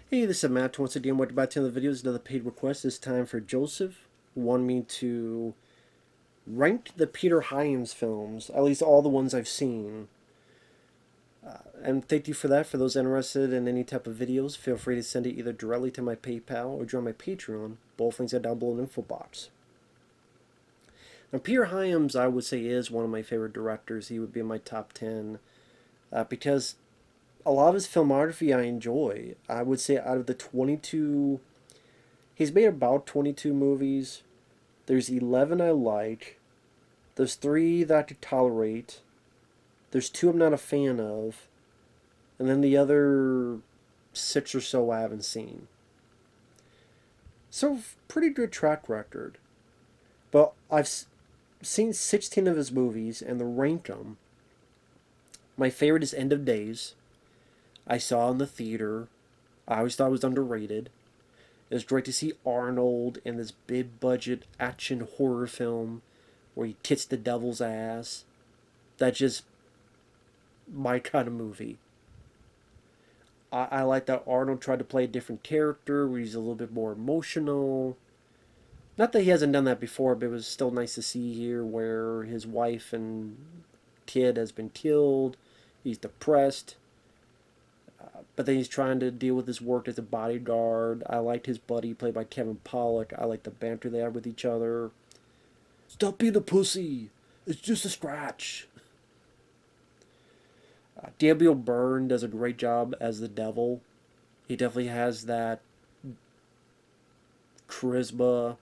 Hey, this is Matt. Once again, welcome back to another video. It's another paid request. This time for Joseph, who wanted me to rank the Peter Hyams films, at least all the ones I've seen. And thank you for that. For those interested in any type of videos, feel free to send it either directly to my PayPal or join my Patreon. Both links are down below in the info box. Now, Peter Hyams, I would say, is one of my favorite directors. He would be in my top 10 because a lot of his filmography I enjoy. I would say out of the 22, he's made about 22 movies. There's 11 I like. There's 3 that I could tolerate. There's 2 I'm not a fan of. And then the other 6 or so I haven't seen. So, pretty good track record. But I've seen 16 of his movies, and to rank them, my favorite is End of Days. I saw in the theater. I always thought it was underrated. It was great to see Arnold in this big budget action horror film where he kicks the devil's ass. That's just my kind of movie. I like that Arnold tried to play a different character where he's a little bit more emotional. Not that he hasn't done that before, but it was still nice to see here where his wife and kid has been killed. He's depressed. But then he's trying to deal with his work as a bodyguard. I liked his buddy, played by Kevin Pollak. I like the banter they had with each other. Stop being a pussy. It's just a scratch. Gabriel Byrne does a great job as the devil. He definitely has that charisma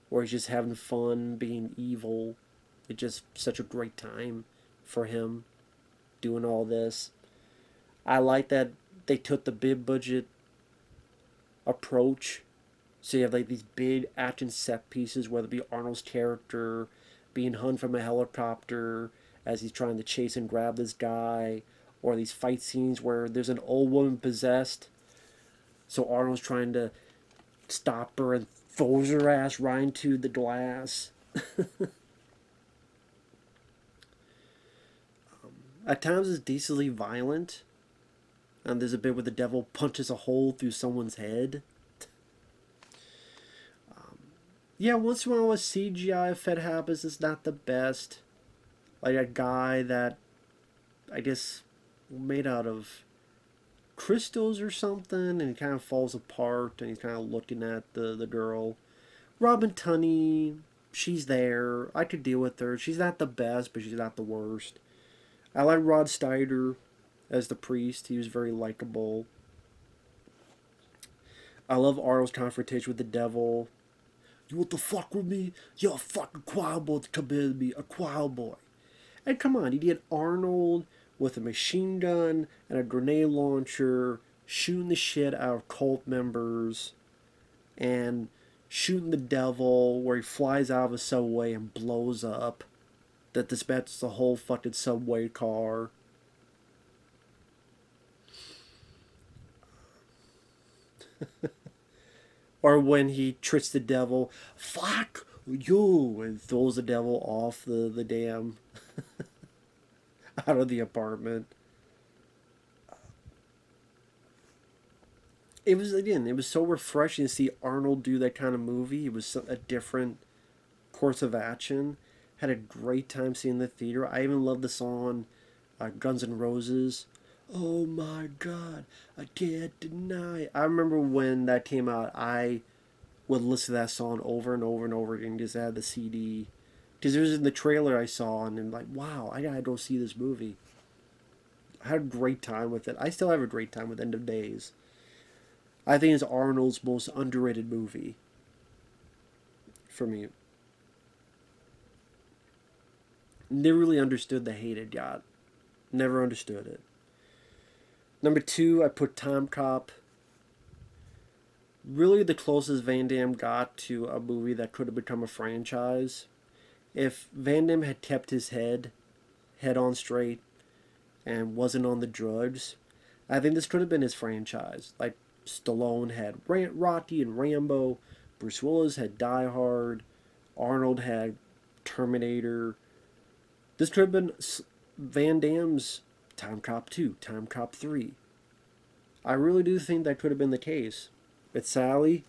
where he's just having fun being evil. It's just such a great time for him doing all this. I like that they took the big budget approach. So you have like these big action set pieces, whether it be Arnold's character being hung from a helicopter as he's trying to chase and grab this guy, or these fight scenes where there's an old woman possessed. So Arnold's trying to stop her and throws her ass right into the glass. At times it's decently violent. And there's a bit where the devil punches a hole through someone's head. Yeah, once in a while a CGI if it happens, it's not the best. Like a guy that, I guess, made out of crystals or something, and he kind of falls apart, and he's kind of looking at the girl. Robin Tunney, she's there. I could deal with her. She's not the best, but she's not the worst. I like Rod Steiger as the priest. He was very likable. I love Arnold's confrontation with the devil. You want to fuck with me? You're a fucking choir boy to come in me, a choir boy. And come on, you get Arnold with a machine gun and a grenade launcher shooting the shit out of cult members and shooting the devil where he flies out of a subway and blows up that dispatches the whole fucking subway car. Or when he tricks the devil, fuck you, and throws the devil off the damn out of the apartment. It was so refreshing to see Arnold do that kind of movie. It was a different course of action. Had a great time seeing the theater. I even love the song Guns N' Roses. Oh my God, I can't deny. I remember when that came out, I would listen to that song over and over and over again because I had the CD. Because it was in the trailer I saw, and then like, wow, I gotta go see this movie. I had a great time with it. I still have a great time with End of Days. I think it's Arnold's most underrated movie for me. Never really understood the hate it got. Never understood it. Number 2, I put Timecop. Really the closest Van Damme got to a movie that could have become a franchise. If Van Damme had kept his head on straight, and wasn't on the drugs, I think this could have been his franchise. Like Stallone had Rocky and Rambo, Bruce Willis had Die Hard, Arnold had Terminator. This could have been Van Damme's Time Cop 2, Time Cop 3. I really do think that could have been the case. But Sally,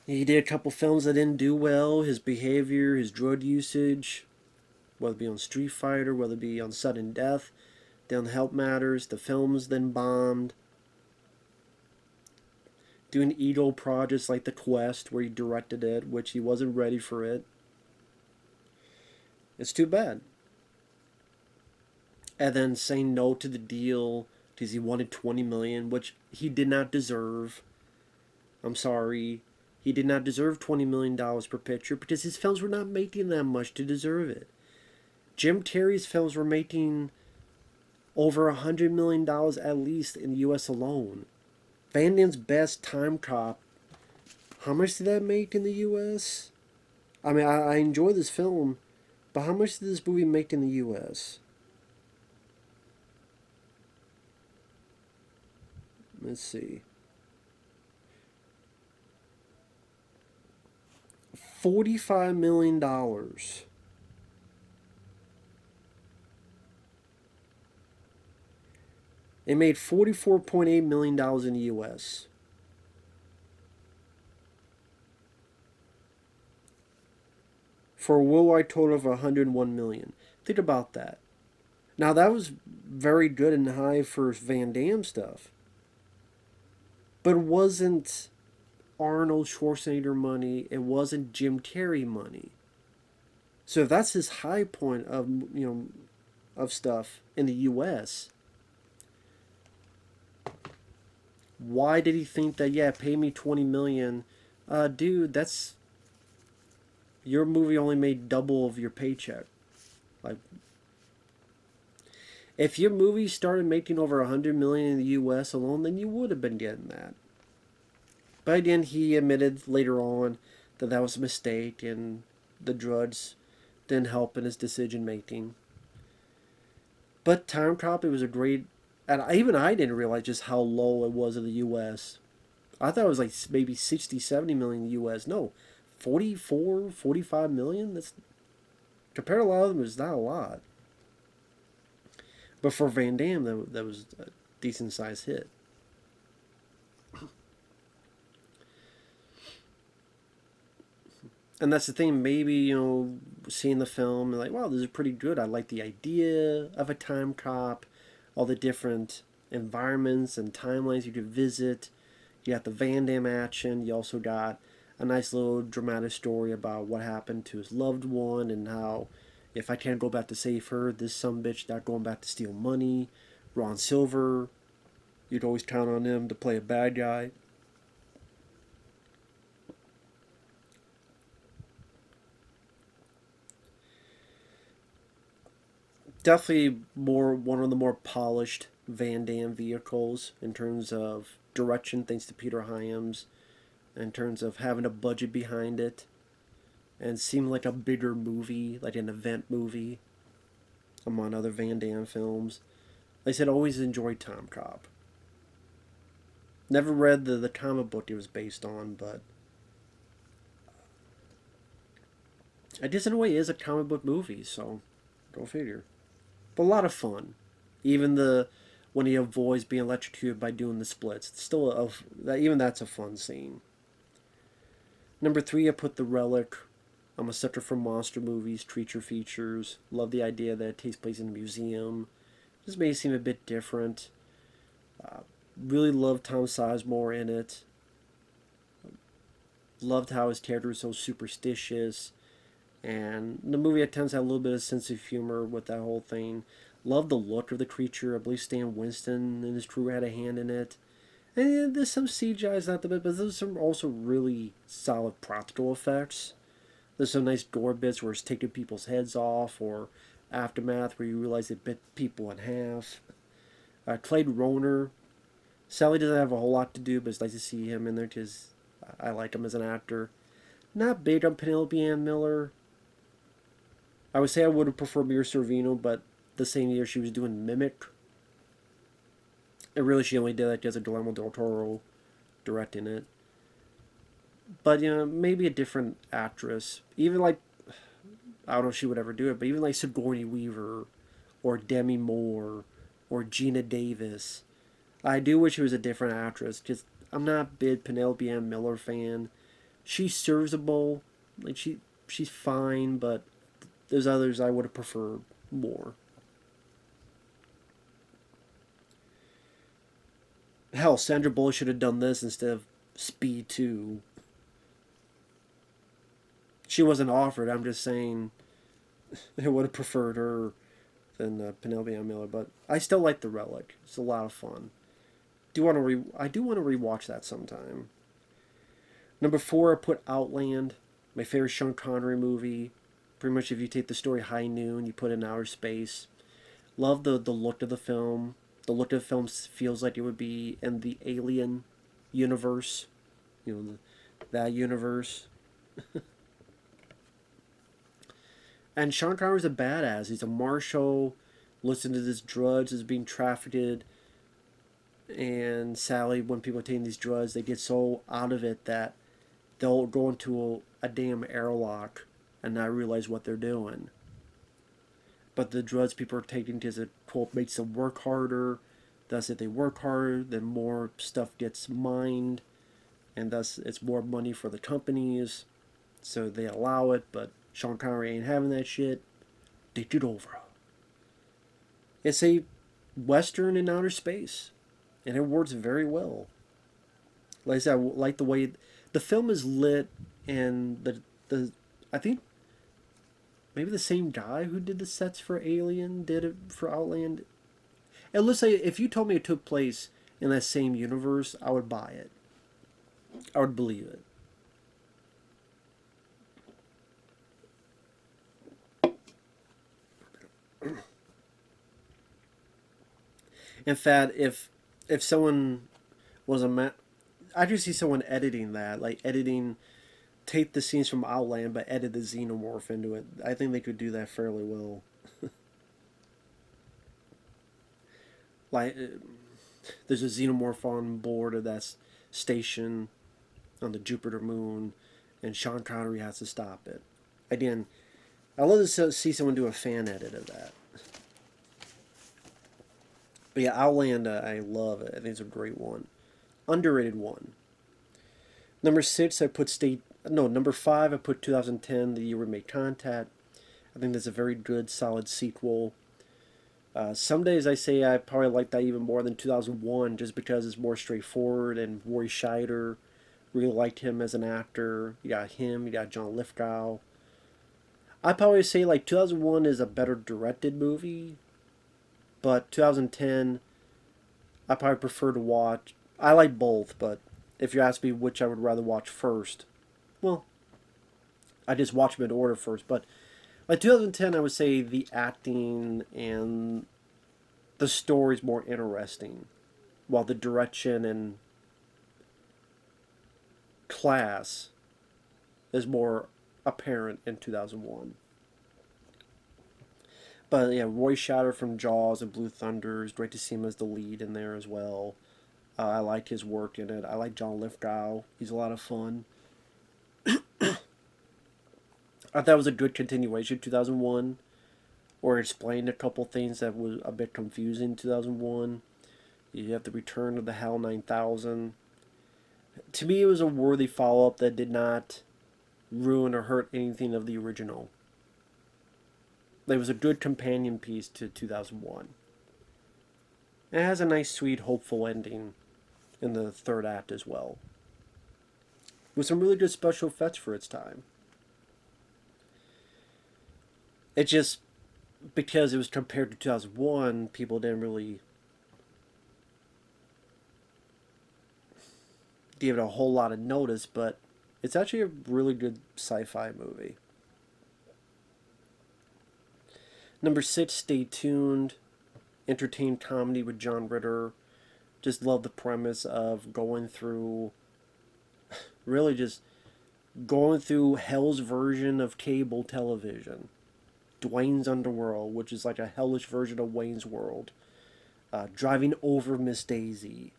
he did a couple films that didn't do well. His behavior, his drug usage, whether it be on Street Fighter, whether it be on Sudden Death, didn't help matters. The films then bombed. Doing ego projects like The Quest, where he directed it, which he wasn't ready for it. It's too bad. And then saying no to the deal because he wanted 20 million, which he did not deserve. I'm sorry. He did not deserve $20 million per picture because his films were not making that much to deserve it. Jim Carrey's films were making over $100 million at least in the US alone. Van Damme's best Timecop, how much did that make in the US? I mean, I enjoy this film, but how much did this movie make in the US? Let's see. $45 million. It made $44.8 million in the US. For a worldwide total of 101 million. Think about that. Now that was very good and high for Van Damme stuff. But it wasn't Arnold Schwarzenegger money. It wasn't Jim Carrey money. So if that's his high point of of stuff in the US, why did he think that, yeah, pay me 20 million? Dude, that's, your movie only made double of your paycheck. Like, if your movie started making over 100 million in the US alone, then you would have been getting that. But again, he admitted later on that that was a mistake and the drugs didn't help in his decision making. But Timecop, it was a great, and even I didn't realize just how low it was in the US. I thought it was like maybe 60, 70 million in the US. No, 44, 45 million? That's, compared to a lot of them, it's not a lot. But for Van Damme, that was a decent sized hit. And that's the thing, maybe, seeing the film and like, wow, this is pretty good. I like the idea of a time cop, all the different environments and timelines you could visit. You got the Van Damme action. You also got a nice little dramatic story about what happened to his loved one and how, if I can't go back to save her, this sumbitch not going back to steal money. Ron Silver, you'd always count on him to play a bad guy. Definitely one of the more polished Van Damme vehicles in terms of direction, thanks to Peter Hyams, in terms of having a budget behind it, and seemed like a bigger movie, like an event movie, among other Van Damme films. Like I said, always enjoyed Tom Cop. Never read the comic book it was based on, but I guess in a way it is a comic book movie, so go figure. But a lot of fun. Even when he avoids being electrocuted by doing the splits. It's still even that's a fun scene. Number 3, I put The Relic. I'm a sucker for monster movies, creature features. Love the idea that it takes place in a museum. Just made it seem a bit different. Really loved Tom Sizemore in it. Loved how his character was so superstitious. And the movie attempts to have a little bit of sense of humor with that whole thing. Loved the look of the creature. I believe Stan Winston and his crew had a hand in it. And yeah, there's some CGI's not the best, but there's some also really solid practical effects. There's some nice gore bits where it's taking people's heads off, or Aftermath where you realize it bit people in half. Clyde Roner. Sally doesn't have a whole lot to do, but it's nice to see him in there because I like him as an actor. Not big on Penelope Ann Miller. I would say I would have preferred Mira Sorvino, but the same year she was doing Mimic. And really she only did that because of Guillermo del Toro directing it. But, maybe a different actress. Even like, I don't know if she would ever do it, but even like Sigourney Weaver or Demi Moore or Gina Davis. I do wish it was a different actress. Just I'm not a big Penelope Ann Miller fan. She's serviceable, like she's fine, but there's others I would have preferred more. Hell, Sandra Bullock should have done this instead of Speed 2. She wasn't offered. I'm just saying I would have preferred her than Penelope Ann Miller, but I still like The Relic. It's a lot of fun. I do want to rewatch that sometime. Number 4, I put Outland, my favorite Sean Connery movie. Pretty much, if you take the story High Noon, you put it in outer space. Love the look of the film. The look of the film feels like it would be in the Alien universe. You know, that universe. And Sean Connery's a badass. He's a marshal. Listen to this drugs is being trafficked. And sadly, when people are taking these drugs, they get so out of it that they'll go into a damn airlock and not realize what they're doing. But the drugs people are taking because it, quote, makes them work harder. Thus, if they work harder, then more stuff gets mined. And thus, it's more money for the companies. So they allow it, but Sean Connery ain't having that shit. Take it over. It's a Western in outer space. And it works very well. Like I said, I like the way the film is lit, and the I think maybe the same guy who did the sets for Alien did it for Outland. And let's say if you told me it took place in that same universe, I would buy it. I would believe it. In fact, if someone was I just see someone editing that, like editing, take the scenes from Outland, but edit the xenomorph into it. I think they could do that fairly well. Like, there's a xenomorph on board of that station on the Jupiter moon, and Sean Connery has to stop it. Again, I love to see someone do a fan edit of that. But yeah, Outland, I love it. I think it's a great one. Underrated one. Number 6, I put number 5, I put 2010, the year we made contact. I think that's a very good, solid sequel. Some days I say I probably like that even more than 2001, just because it's more straightforward, and Roy Scheider, really liked him as an actor. You got him, you got John Lithgow. I'd probably say like 2001 is a better directed movie, but 2010, I probably prefer to watch. I like both, but if you ask me which I would rather watch first, well, I just watch them in order first. But like 2010, I would say the acting and the story is more interesting, while the direction and class is more apparent in 2001. But yeah, Roy Scheider from Jaws and Blue Thunder is great to see him as the lead in there as well. I like his work in it. I like John Lithgow. He's a lot of fun. I thought it was a good continuation 2001, or explained a couple things that was a bit confusing 2001. You have the Return of the HAL 9000. To me, it was a worthy follow-up that did not ruin or hurt anything of the original. It was a good companion piece to 2001. It has a nice, sweet, hopeful ending in the third act as well, with some really good special effects for its time. It just, because it was compared to 2001, people didn't really give it a whole lot of notice, but it's actually a really good sci-fi movie. Number 6, Stay Tuned. Entertained comedy with John Ritter. Just love the premise of going through, really just going through hell's version of cable television. Dwayne's Underworld, which is like a hellish version of Wayne's World. Driving Over Miss Daisy.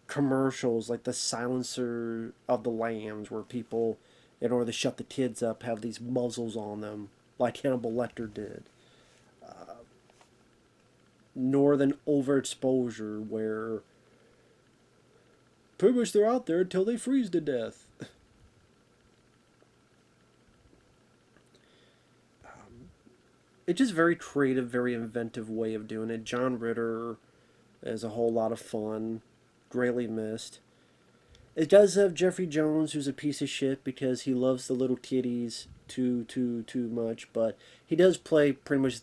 Commercials like the Silencer of the Lambs, where people, in order to shut the kids up, have these muzzles on them, like Hannibal Lecter did. nor than overexposure where pretty much they're out there until they freeze to death. It's just very creative, very inventive way of doing it. John Ritter is a whole lot of fun, greatly missed. It does have Jeffrey Jones, who's a piece of shit because he loves the little kitties too much, but he does play pretty much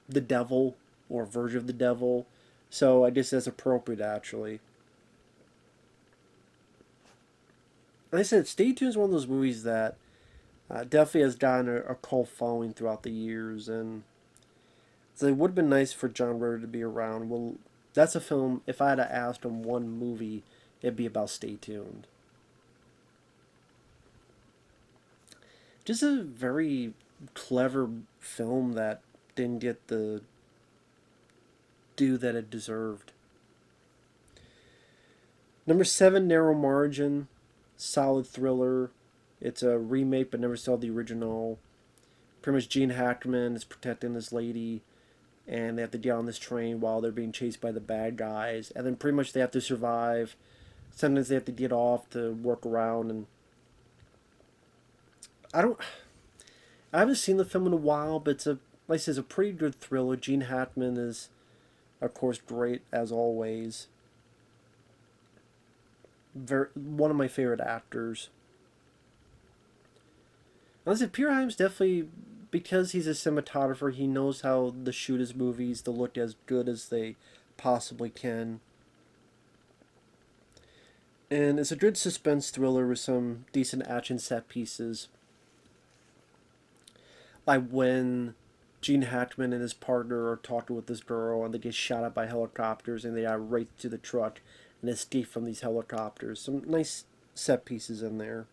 the devil or version of the devil, so I guess that's appropriate actually. Like I said, Stay Tuned is one of those movies that definitely has gotten a cult following throughout the years, and so it would have been nice for John Ritter to be around. Well, that's a film. If I had to ask him one movie, it'd be about Stay Tuned. Just a very clever film that didn't get the due that it deserved. Number 7, Narrow Margin, solid thriller. It's a remake, but never saw the original. Pretty much Gene Hackman is protecting this lady, and they have to get on this train while they're being chased by the bad guys, and then pretty much they have to survive. Sometimes they have to get off to work around, and I don't. I haven't seen the film in a while, but it's a like I said, it's a pretty good thriller. Gene Hackman is, of course, great as always. One of my favorite actors. Honestly, Peter Hyams definitely, because he's a cinematographer, he knows how to shoot his movies to look as good as they possibly can. And it's a good suspense thriller with some decent action set pieces. Like when Gene Hackman and his partner are talking with this girl and they get shot at by helicopters and they are right to the truck and escape from these helicopters. Some nice set pieces in there.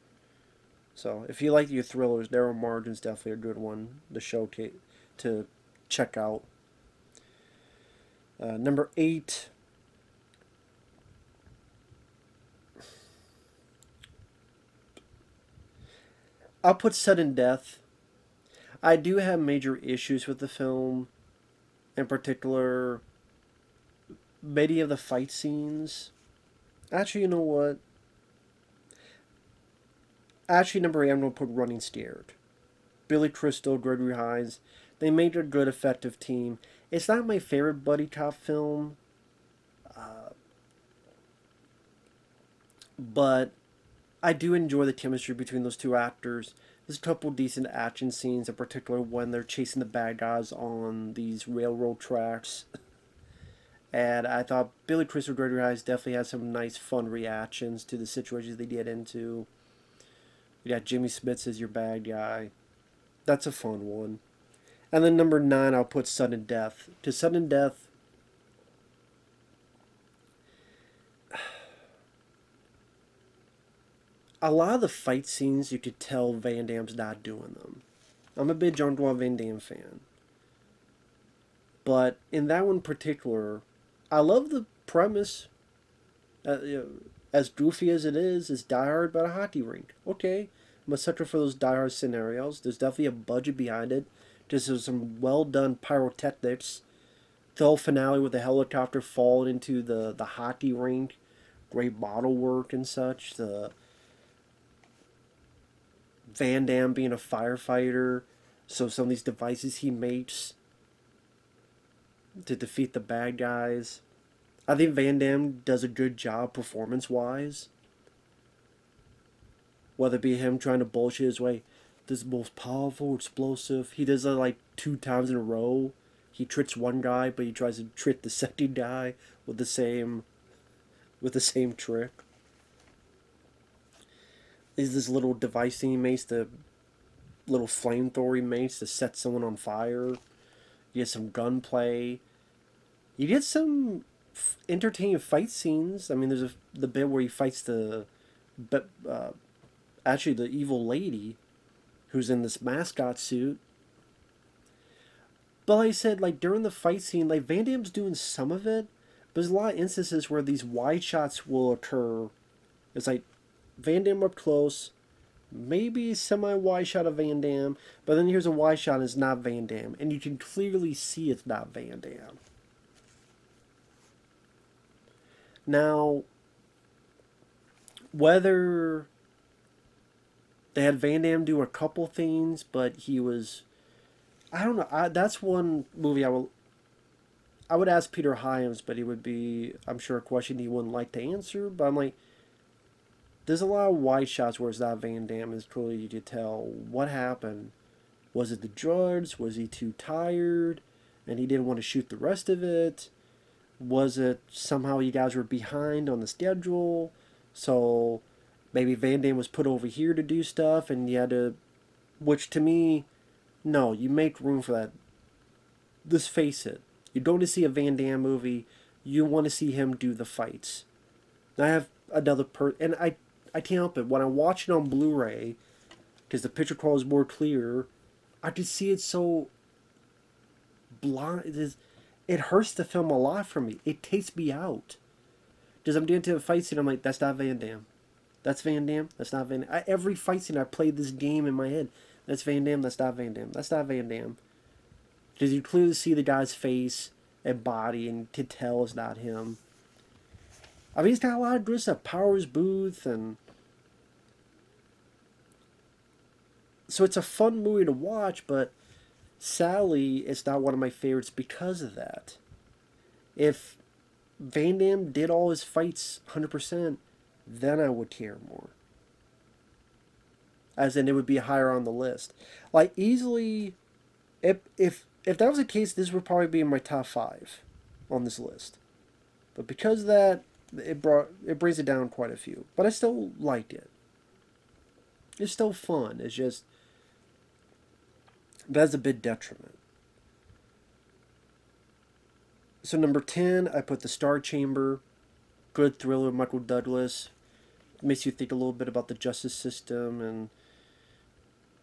So if you like your thrillers, Narrow Margin's definitely a good one to showcase to check out. Number 8. I'll put Sudden Death. I do have major issues with the film. In particular, many of the fight scenes. Actually, you know what? Actually, number 8, I'm going to put Running Scared. Billy Crystal, Gregory Hines. They made a good, effective team. It's not my favorite buddy cop film. But I do enjoy the chemistry between those two actors. There's a couple decent action scenes, in particular when they're chasing the bad guys on these railroad tracks. And I thought Billy Crystal, Gregory Hines definitely had some nice, fun reactions to the situations they get into. You got Jimmy Smits as your bad guy. That's a fun one. And then number 9, I'll put Sudden Death. To Sudden Death, a lot of the fight scenes, you could tell Van Damme's not doing them. I'm a big Jean-Claude Van Damme fan. But in that one in particular, I love the premise. As goofy as it is, it's Die Hard about a hockey rink. Okay, I'm a sucker for those Die Hard scenarios. There's definitely a budget behind it. Just some well done pyrotechnics. The whole finale with the helicopter falling into the hockey rink. Great model work and such. The Van Damme being a firefighter. So some of these devices he makes to defeat the bad guys. I think Van Damme does a good job performance-wise. Whether it be him trying to bullshit his way, this is the most powerful, explosive. He does that like 2 times in a row. He tricks one guy, but he tries to trick the second guy with the same trick. Is this little device thing he makes, the little flamethrower he makes to set someone on fire. You get some gunplay. You get some entertaining fight scenes. I mean, there's the bit where he fights actually the evil lady, who's in this mascot suit. But like I said, like during the fight scene, like Van Damme's doing some of it, but there's a lot of instances where these wide shots will occur. It's like Van Damme up close, maybe semi-wide shot of Van Damme, but then here's a wide shot and it's not Van Damme, and you can clearly see it's not Van Damme. Now, whether they had Van Damme do a couple things, but he was, I don't know. That's one movie I would ask Peter Hyams, but he would be, I'm sure, a question he wouldn't like to answer. But I'm like, there's a lot of wide shots where it's not Van Damme. It's clearly you could tell what happened. Was it the drugs? Was he too tired and he didn't want to shoot the rest of it? Was it somehow you guys were behind on the schedule? So maybe Van Damme was put over here to do stuff and you had to, which to me, no, you make room for that. Let's face it. You're going to see a Van Damme movie, you want to see him do the fights. And I have another and I can't help it. When I watch it on Blu-ray, because the picture quality is more clear, I could see it so blind. It hurts the film a lot for me. It takes me out. Because I'm doing to a fight scene, I'm like, that's not Van Damme. That's Van Damme. That's not Van Damme. Every fight scene, I played this game in my head. That's Van Damme. That's not Van Damme. That's not Van Damme. Because you clearly see the guy's face and body, and to tell it's not him. I mean, he's got a lot of good stuff. Powers Booth, and so it's a fun movie to watch, but sadly, it's not one of my favorites because of that. If Van Damme did all his fights 100%, then I would care more. As in, it would be higher on the list. Like, easily, if that was the case, this would probably be in my top 5 on this list. But because of that, it brings it down quite a few. But I still liked it. It's still fun. It's just, that's a bit detriment. So number 10, I put The Star Chamber. Good thriller, Michael Douglas. Makes you think a little bit about the justice system and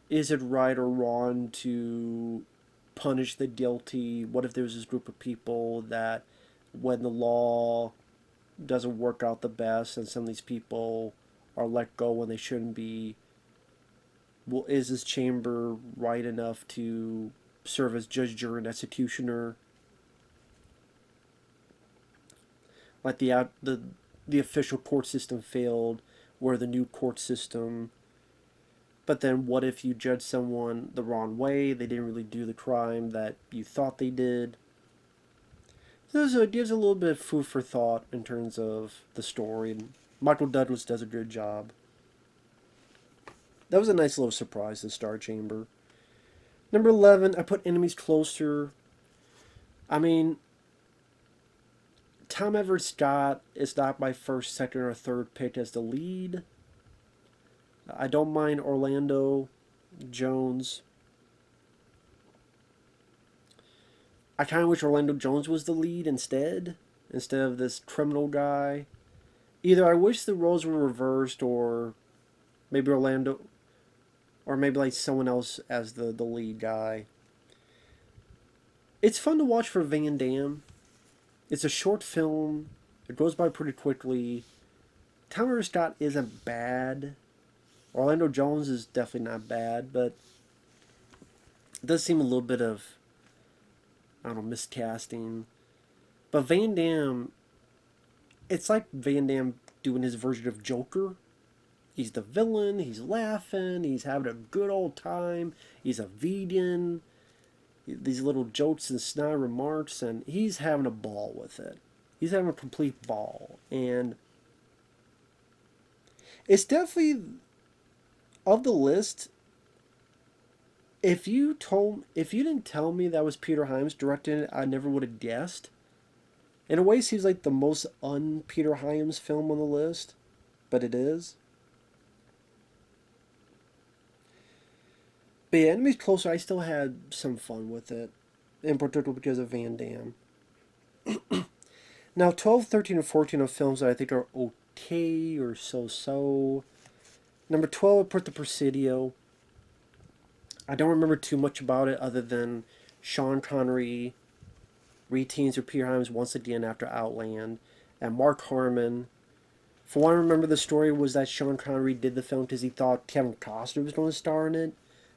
is it right or wrong to punish the guilty? What if there's this group of people that when the law doesn't work out the best and some of these people are let go when they shouldn't be? Well, is this chamber right enough to serve as judge, jury, and executioner? Like the official court system failed, where the new court system. But then what if you judge someone the wrong way? They didn't really do the crime that you thought they did. So it gives a little bit of food for thought in terms of the story. And Michael Douglas does a good job. That was a nice little surprise, The Star Chamber. Number 11, I put Enemies Closer. I mean, Tom Everett Scott is not my first, second, or third pick as the lead. I don't mind Orlando Jones. I kind of wish Orlando Jones was the lead instead of this criminal guy. Either I wish the roles were reversed, or maybe Orlando, or maybe like someone else as the lead guy. It's fun to watch for Van Damme. It's a short film. It goes by pretty quickly. Tom Everett Scott isn't bad. Orlando Jones is definitely not bad, but it does seem a little bit of, I don't know, miscasting. But Van Damme, it's like Van Damme doing his version of Joker. He's the villain, he's laughing, he's having a good old time, he's a vegan, these little jokes and snide remarks, and he's having a ball with it. He's having a complete ball. And it's definitely, of the list, if you didn't tell me that was Peter Hyams directing it, I never would have guessed. In a way, it seems like the most un-Peter Hyams film on the list, but it is. But yeah, Enemies Closer, I still had some fun with it, in particular because of Van Damme. Now, 12, 13, and 14 are films that I think are okay or so-so. Number 12, I put The Presidio. I don't remember too much about it other than Sean Connery reteams with Peter Hyams once again after Outland, and Mark Harmon. For what I remember, the story was that Sean Connery did the film because he thought Kevin Costner was going to star in it,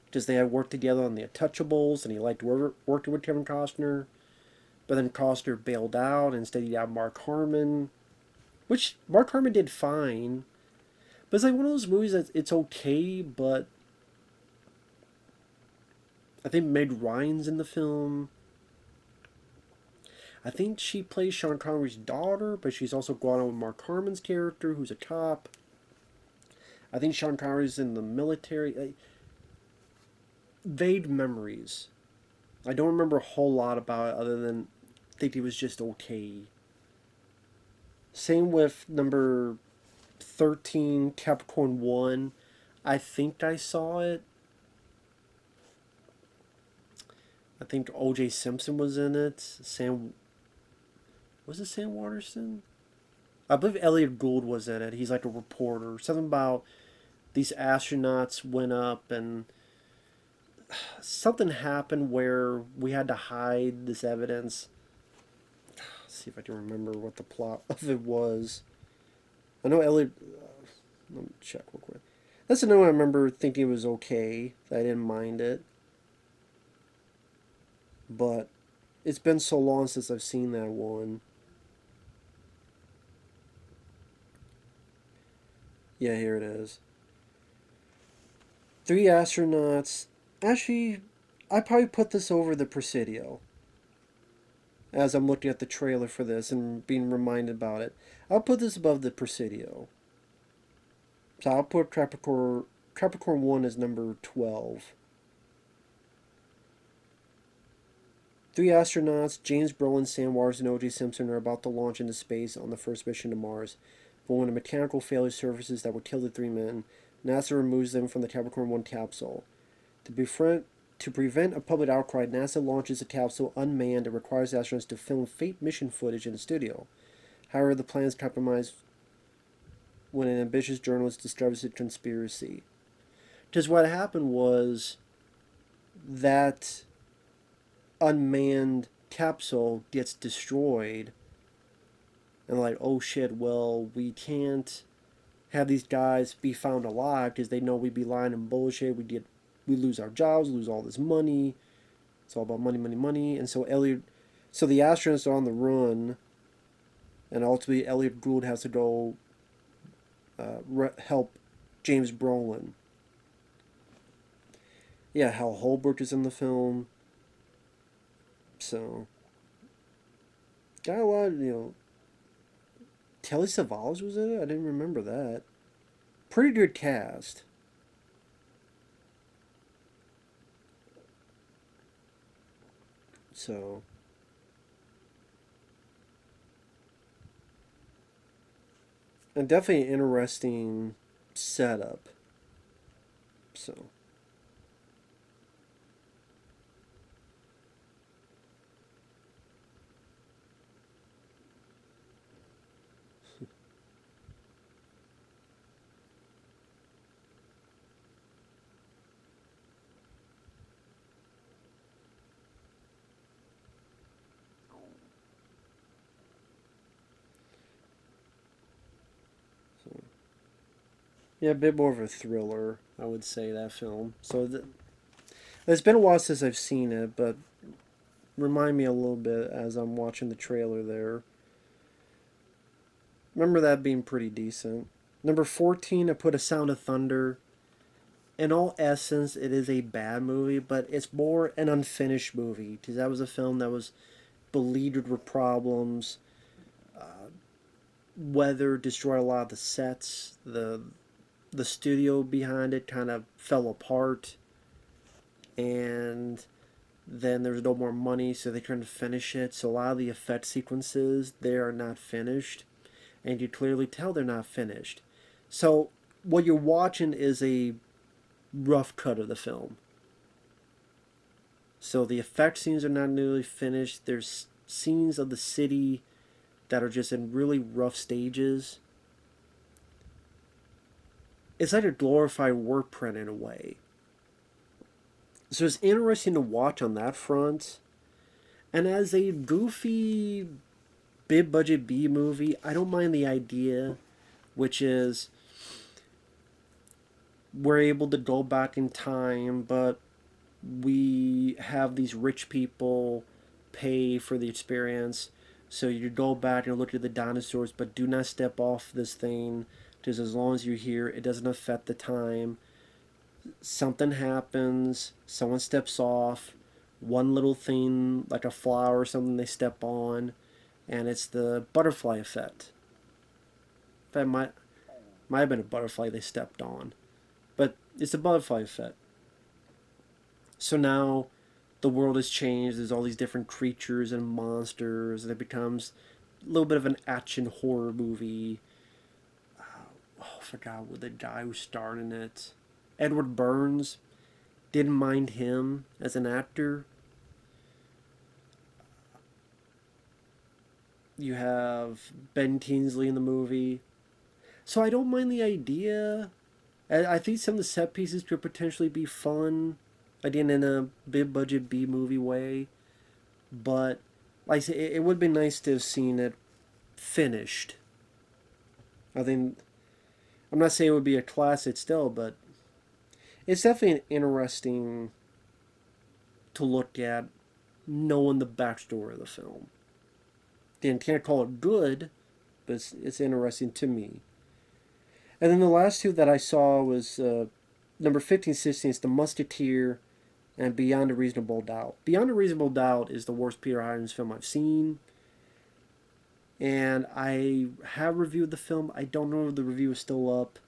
because they had worked together on The Untouchables, and he liked working with Kevin Costner. But then Costner bailed out, and instead he got Mark Harmon. which Mark Harmon did fine. But it's like one of those movies that it's okay, but I think Meg Ryan's in the film. I think she plays Sean Connery's daughter, but she's also gone on with Mark Harmon's character, who's a cop. I think Sean Connery's in the military. Vague memories. I don't remember a whole lot about it other than I think it was just okay. Same with number 13, Capricorn 1. I think I saw it. I think O.J. Simpson was in it. Was it Sam Waterston? I believe Elliot Gould was in it. He's like a reporter. Something about these astronauts went up and something happened where we had to hide this evidence. Let's see if I can remember what the plot of it was. I know Elliot. Let me check real quick. That's another one I remember thinking it was okay. I didn't mind it. But it's been so long since I've seen that one. Yeah, here it is. Three astronauts. Actually, I probably put this over the Presidio as I'm looking at the trailer for this and being reminded about it. I'll put this above the Presidio. So I'll put Capricorn 1 as number 12. Three astronauts, James Brolin, Sam Waterston, and O.J. Simpson, are about to launch into space on the first mission to Mars. But when a mechanical failure surfaces that would kill the three men, NASA removes them from the Capricorn 1 capsule. To prevent a public outcry, NASA launches the capsule unmanned and requires astronauts to film fake mission footage in the studio. However, the plan is compromised when an ambitious journalist discovers the conspiracy. Because what happened was that unmanned capsule gets destroyed, and like, oh shit, well, we can't have these guys be found alive because they know we'd be lying and bullshit. We lose our jobs, lose all this money. It's all about money, money, money. And so the astronauts are on the run, and ultimately Elliot Gould has to go help James Brolin. Yeah, Hal Holbrook is in the film. So, got a lot of, Telly Savalas was in it? I didn't remember that. Pretty good cast. So, and definitely an interesting setup. So. Yeah, a bit more of a thriller, I would say, that film. So it's been a while since I've seen it, but remind me a little bit as I'm watching the trailer there. Remember that being pretty decent. Number 14, I put A Sound of Thunder. In all essence, it is a bad movie, but it's more an unfinished movie, because that was a film that was beleaguered with problems. Weather destroyed a lot of the sets. The studio behind it kind of fell apart, and then there's no more money, so they couldn't finish it. So a lot of the effect sequences, they are not finished, and you clearly tell they're not finished. So what you're watching is a rough cut of the film. So the effect scenes are not nearly finished. There's scenes of the city that are just in really rough stages. It's like a glorified work print in a way. So it's interesting to watch on that front. And as a goofy, big budget B movie, I don't mind the idea, which is we're able to go back in time, but we have these rich people pay for the experience. So you go back and look at the dinosaurs, but do not step off this thing, because as long as you're here, it doesn't affect the time. Something happens, someone steps off, one little thing like a flower or something they step on, and it's the butterfly effect. That might have been a butterfly they stepped on, but it's a butterfly effect. So now the world has changed. There's all these different creatures and monsters, and it becomes a little bit of an action horror movie. Oh, I forgot what the guy who starred in it. Edward Burns. Didn't mind him as an actor. You have Ben Kingsley in the movie. So I don't mind the idea. I think some of the set pieces could potentially be fun. Again, in a big budget B movie way. But, like I say, it would be nice to have seen it finished. I think, I'm not saying it would be a classic still, but it's definitely interesting to look at knowing the backstory of the film. Again, can't call it good, but it's interesting to me. And then the last two that I saw was number 15, 16, it's The Musketeer and Beyond a Reasonable Doubt. Beyond a Reasonable Doubt is the worst Peter Hyams film I've seen. And I have reviewed the film. I don't know if the review is still up.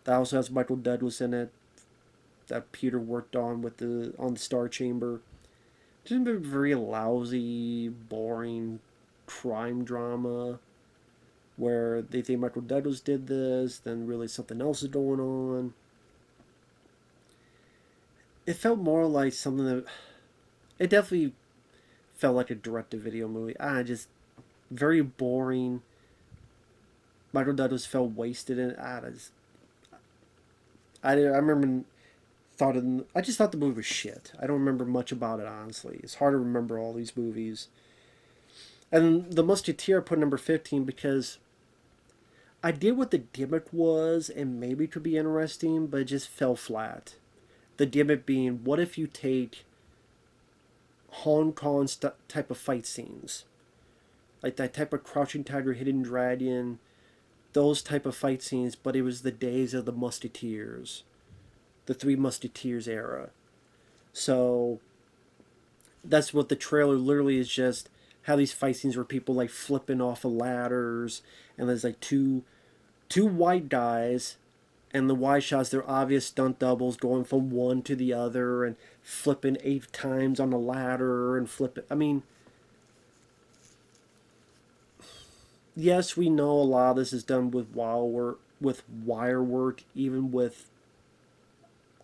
That also has Michael Douglas in it, that Peter worked on the Star Chamber. Just a very lousy, boring crime drama where they think Michael Douglas did this, then really something else is going on. It felt more like something that... It definitely felt like a direct-to-video movie. Just very boring. Michael Douglas felt wasted in it. I remember I just thought the movie was shit. I don't remember much about it, honestly. It's hard to remember all these movies. And The Musketeer I put number 15 because I did what the gimmick was and maybe it could be interesting, but it just fell flat. The gimmick being, what if you take Hong Kong type of fight scenes? Like that type of Crouching Tiger, Hidden Dragon, those type of fight scenes, but it was the days of the Musketeers. The Three Musketeers era. So that's what the trailer literally is, just how these fight scenes where people like flipping off of ladders, and there's like two white guys, and the wide shots, they're obvious stunt doubles going from one to the other and flipping 8 times on the ladder and flipping. I mean, yes, we know a lot of this is done with wire work, even with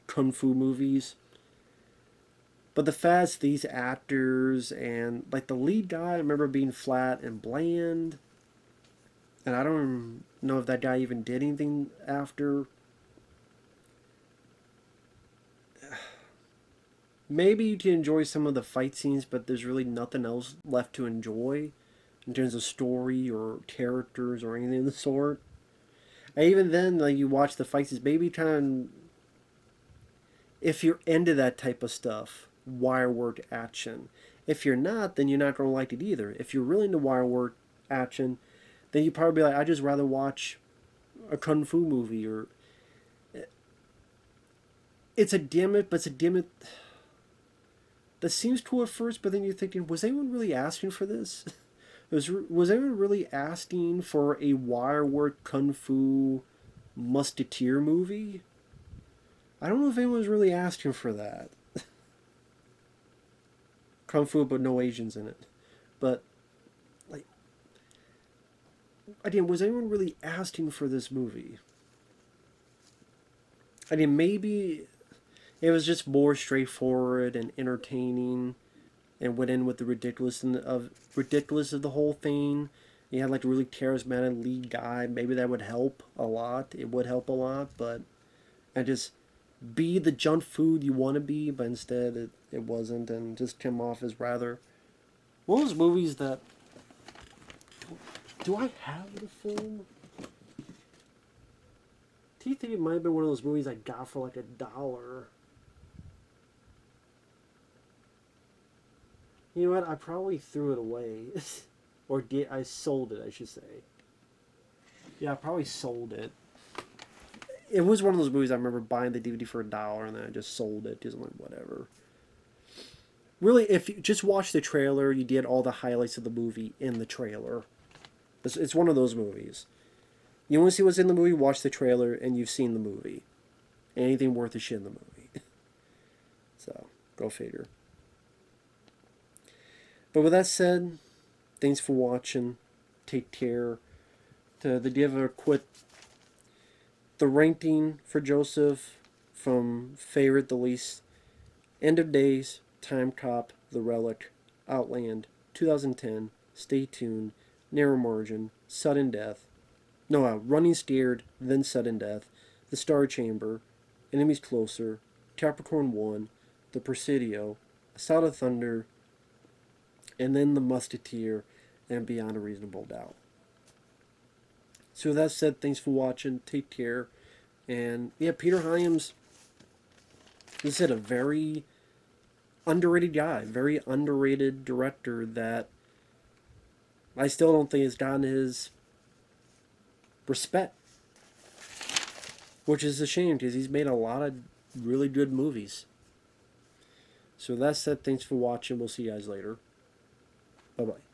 kung fu movies. But the fact these actors and like the lead guy, I remember being flat and bland, and I don't know if that guy even did anything after. Maybe you can enjoy some of the fight scenes, but there's really nothing else left to enjoy in terms of story or characters or anything of the sort. And even then, like, you watch the fight scenes, maybe try and, if you're into that type of stuff, wire work action. If you're not, then you're not going to like it either. If you're really into wire work action, then you probably be like, I'd just rather watch a kung fu movie. Or it's a gimmick, but it's a gimmick that seems cool at first, but then you're thinking, was anyone really asking for this? Was anyone really asking for a wire work kung fu musketeer movie? I don't know if anyone was really asking for that. Kung fu, but no Asians in it. But, like, again, was anyone really asking for this movie? I mean, maybe it was just more straightforward and entertaining, and went in with the ridiculous of the whole thing. You had like a really charismatic lead guy. Maybe that would help a lot. It would help a lot, but and just be the junk food you want to be, but instead it wasn't, and just came off as rather one of those movies that. Do I have the film? Do you think it might have been one of those movies I got for like $1? You know what? I probably threw it away. Or I sold it, I should say. Yeah, I probably sold it. It was one of those movies I remember buying the DVD for $1 and then I just sold it because I'm like, whatever. Really, if you just watch the trailer, you get all the highlights of the movie in the trailer. It's one of those movies. You want to see what's in the movie, watch the trailer, and you've seen the movie. Anything worth a shit in the movie. So, go figure. But with that said, thanks for watching. Take care. Did you ever quit the ranking for Joseph from favorite to least? End of Days, Timecop, The Relic, Outland, 2010, Stay Tuned, Narrow Margin, Sudden Death, Running Scared, then Sudden Death, The Star Chamber, Enemies Closer, Capricorn 1, The Presidio, A Sound of Thunder, and then The Musketeer, and Beyond a Reasonable Doubt. So with that said, thanks for watching, take care, and yeah, Peter Hyams, this is a very underrated guy, very underrated director that I still don't think has gotten his respect, which is a shame because he's made a lot of really good movies. So that said, thanks for watching. We'll see you guys later. Bye-bye.